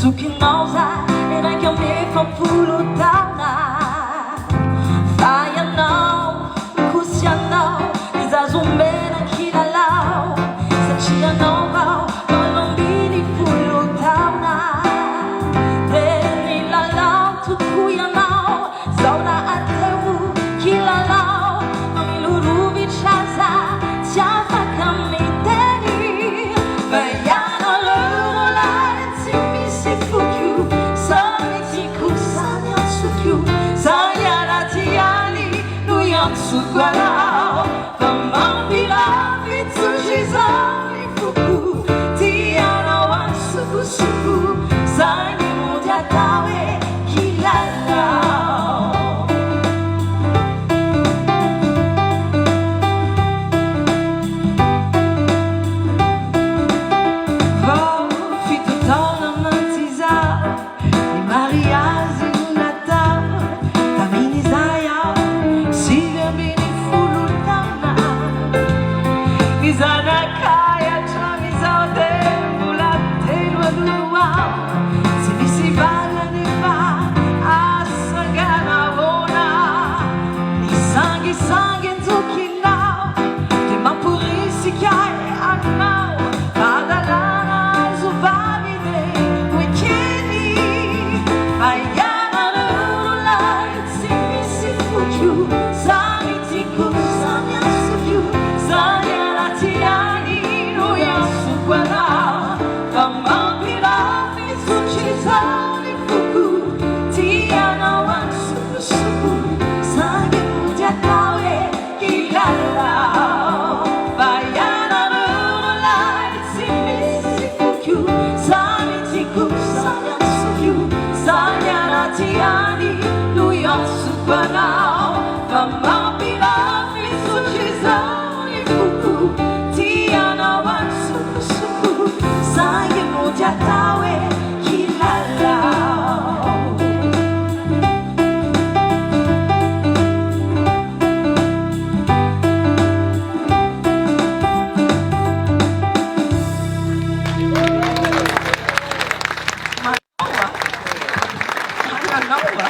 Sukinau sa ina kami papulutan na Fayanau, kusyanau, izazumena kilalau Sa chiyanau bau, malumbini pulutan na Tenilalau, tukuyanau, zauna atewu kilalau Mamilurubi chaza, tiafa kami teni Fayanau Sukwalau, pamampilang itsujizang ifuku Tiana wang suku-suku, sa'yo mo datawe kilalau Vau fito tau naman tiza, ni Maria zinunata Kami ni Zaya, Sana kaya chamizao de bulate luau Sinisibala neva asagana bona Ni sangi sangi nzukinao Te mapurisi kai anao Padalana zubavide wikini Ayana lululai Simisi fuju Sami tiku sami asuju Sanya Tiani no yasukwana Pamapira mizuchizani fuku Tiana wan suku-suku Sage mujatawe kilalau Bayana lululai simisi fuku Sami tiku sami asuku Sanya tiani no yasukwana Pamapira mizuchizani fuku Saya mo jatawe kilalau Manawa